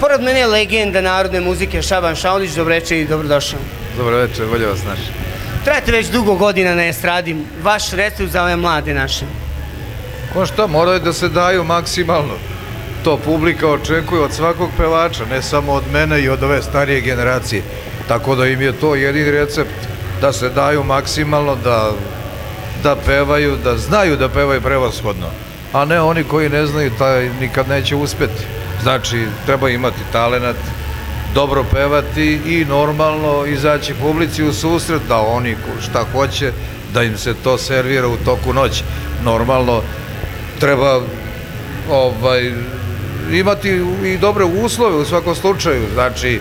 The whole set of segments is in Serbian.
Pored mene je legenda narodne muzike Šaban Šaulić, dobroveče i dobrodošao. Dobroveče, bolje vas naši. Trajate već dugo godina na estradi, vaš recept za ove mlade naše? Ko šta, moraju da se daju maksimalno. To publika očekuje od svakog pevača, ne samo od mene i od ove starije generacije. Tako da im je to jedini recept, da se daju maksimalno, da pevaju, da znaju da pevaju prevashodno. A ne oni koji ne znaju, taj nikad neće uspeti. Znači, treba imati talenat, dobro pevati i normalno izaći publici u susret, da oni šta hoće, da im se to servira u toku noći. Normalno, treba imati i dobre uslove u svakom slučaju, znači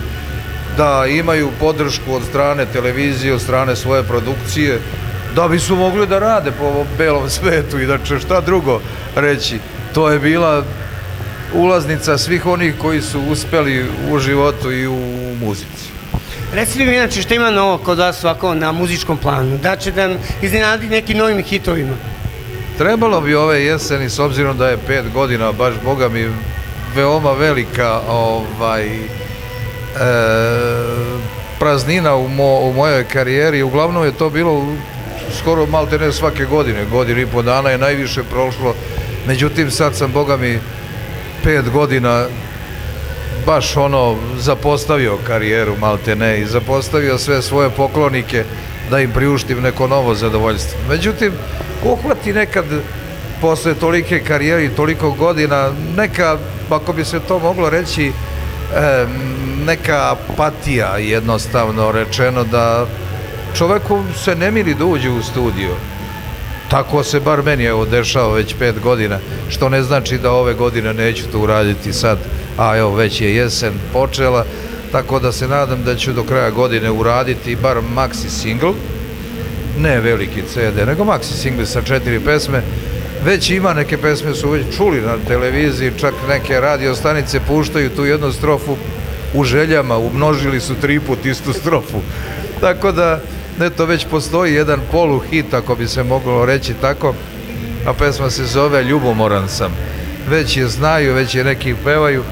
da imaju podršku od strane televizije, od strane svoje produkcije, da bi su mogli da rade po belom svetu. Inače, šta drugo reći, to je bila ulaznica svih onih koji su uspeli u životu i u muzici. Recite mi inače što ima novo kod vas ovako na muzičkom planu, da će da iznenadi nekim novim hitovima? Trebalo bi ove jeseni, s obzirom da je 5 godina, baš Boga mi, veoma velika praznina u mojoj karijeri. Uglavnom je to bilo skoro malte ne svake godine, godinu i po dana je najviše prošlo. Međutim, sad sam, Boga mi, 5 godina baš zapostavio karijeru malte ne i zapostavio sve svoje poklonike da im priuštim neko novo zadovoljstvo. Međutim, uhvati nekad posle tolike karijere i toliko godina neka, ako bi se to moglo reći, neka apatija, jednostavno rečeno, da čoveku se ne miri da uđe u studio. Tako se bar meni dešava već 5 godina, što ne znači da ove godine neću to uraditi sad, a evo već je jesen počela, tako da se nadam da ću do kraja godine uraditi bar maxi single, ne veliki CD, nego maxi single sa 4 pesme. Već ima neke pesme, su već čuli na televiziji, čak neke radio stanice puštaju tu jednu strofu u željama, umnožili su 3 put istu strofu. Tako da, eto, već postoji jedan poluhit, ako bi se moglo reći tako, a pesma se zove Ljubomoran sam. Već je znaju, već je neki pevaju,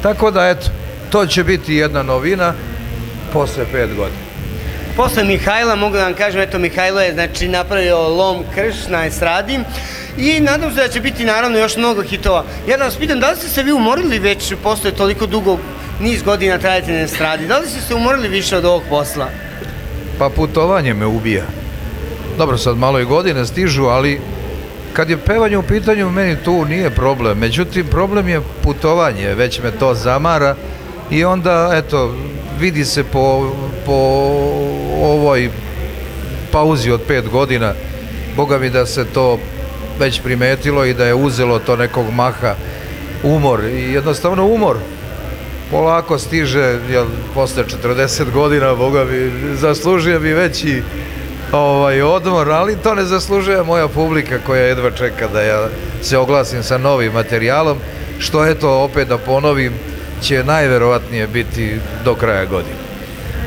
tako da, eto, to će biti jedna novina posle 5 godina. Posle Mihajla, mogu da vam kažem, eto, Mihajlo je znači napravio lom krš na estradi i nadam se da će biti naravno još mnogo hitova. Ja da vas pitam, da li ste se vi umorili već posle toliko dugo niz godina trajate na estradi? Da li ste se umorili više od ovog posla? Pa putovanje me ubija. Dobro, sad malo i godine stižu, ali kad je pevanje u pitanju, meni tu nije problem. Međutim, problem je putovanje, već me to zamara i onda, eto, vidi se po ovoj pauzi od 5 godina, Boga mi, da se to već primetilo i da je uzelo to nekog maha, umor. I jednostavno umor polako stiže, jer posle 40 godina, Boga mi, zaslužuje mi veći odmor, ali to ne zaslužuje moja publika koja jedva čeka da ja se oglasim sa novim materijalom, što, eto, opet da ponovim, će najverovatnije biti do kraja godine.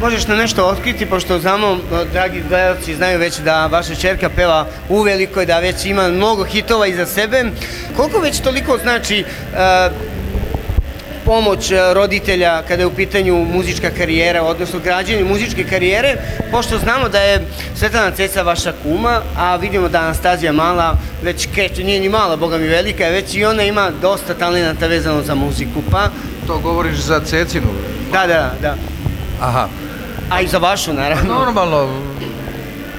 Možeš nam nešto otkriti, pošto znamo, dragi gledalci znaju već da vaša ćerka peva uveliko i da već ima mnogo hitova iza sebe. Koliko već toliko znači pomoć roditelja kada je u pitanju muzička karijera, odnosno građenje muzičke karijere, pošto znamo da je Svetlana Ceca vaša kuma, a vidimo da Anastazija Mala već kreće, nije ni mala, Boga mi, velika je, već i ona ima dosta talenata vezano za muziku, pa... To govoriš za Cecinu? Da. Aha. A i za vašu, naravno. Normalno.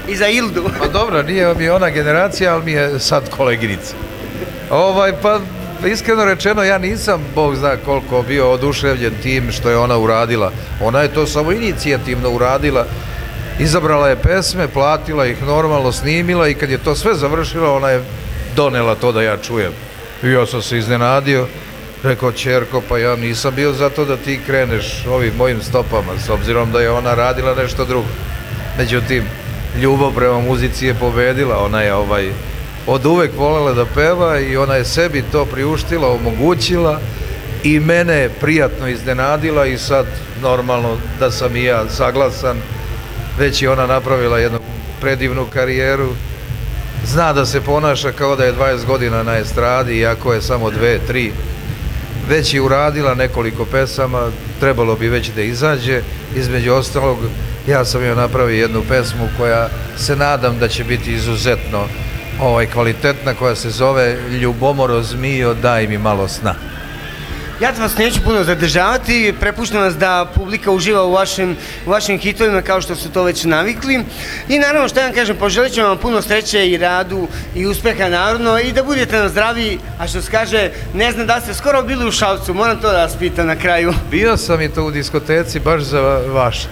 I za Ildu. Pa dobro, nije mi ona generacija, ali mi je sad koleginica. Pa iskreno rečeno, ja nisam, Bog zna koliko, bio oduševljen tim što je ona uradila. Ona je to samo inicijativno uradila, izabrala je pesme, platila ih, normalno snimila i kad je to sve završila, ona je donela to da ja čujem. I ja sam se iznenadio, rekao, ćerko, pa ja nisam bio zato da ti kreneš ovim mojim stopama, s obzirom da je ona radila nešto drugo. Međutim, ljubav prema muzici je pobedila, ona je od uvek volela da peva i ona je sebi to priuštila, omogućila i mene prijatno iznenadila i sad normalno da sam i ja saglasan. Već je ona napravila jednu predivnu karijeru, zna da se ponaša kao da je 20 godina na estradi, iako je samo 2, 3. već je uradila nekoliko pesama, trebalo bi već da izađe. Između ostalog, ja sam joj napravio jednu pesmu koja se nadam da će biti izuzetno kvalitetna, koja se zove Ljubomoro zmijo, daj mi malo sna. Ja vas neću puno zadržavati, prepuštam vas da publika uživa u vašim hitovima kao što su to već navikli. I naravno, što ja vam kažem, poželit ću vam puno sreće i radu i uspeha naravno i da budete nam zdravi, a što se kaže, ne znam da ste skoro bili u Šapcu, moram to da vas pitam na kraju. Bio sam i to u diskoteci baš za vaš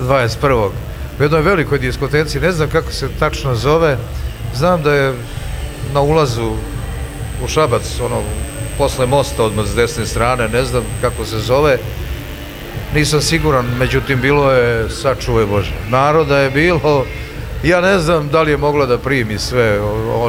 21. U jednoj velikoj diskoteci, ne znam kako se tačno zove, znam da je na ulazu u Šabac, posle mosta odmah s desne strane, ne znam kako se zove, nisam siguran, međutim bilo je, sačuvaj Bože, naroda je bilo, ja ne znam da li je mogla da primi sve,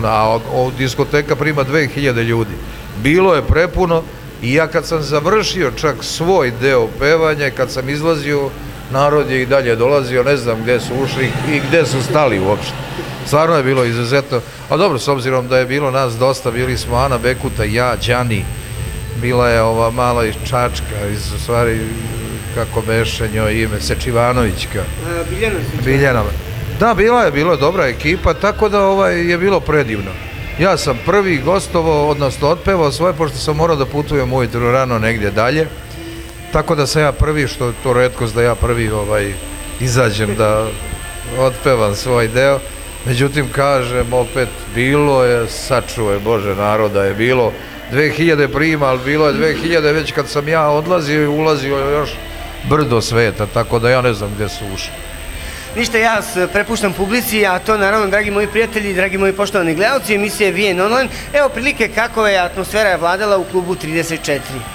a diskoteka prima 2000 ljudi. Bilo je prepuno i ja kad sam završio čak svoj deo pevanja, kad sam izlazio, narod je i dalje dolazio, ne znam gde su ušli i gde su stali uopšte. Stvarno je bilo izuzetno, a dobro, s obzirom da je bilo nas dosta, bili smo Ana Bekuta, ja, Đani, bila je ova mala iz Čačka, u stvari, kako beše njoj ime, Sečivanovićka. Biljana. Da, bila je dobra ekipa, tako da je bilo predivno. Ja sam prvi gostovo, odnosno otpevao svoje, pošto sam morao da putujem ujutru rano negdje dalje, tako da sam ja prvi, što je to retkost da ja prvi izađem da otpevam svoj deo. Međutim, kažem, opet, bilo je, sačuvaj Bože, naroda je bilo 2000 prima, ali bilo je 2000 već kad sam ja odlazio i ulazio još brdo sveta, tako da ja ne znam gde su ušli. Ništa, ja vas prepuštam publici, a to naravno, dragi moji prijatelji, dragi moji poštovani gledalci emisije VN Online, evo prilike kakva je atmosfera vladala u klubu 34.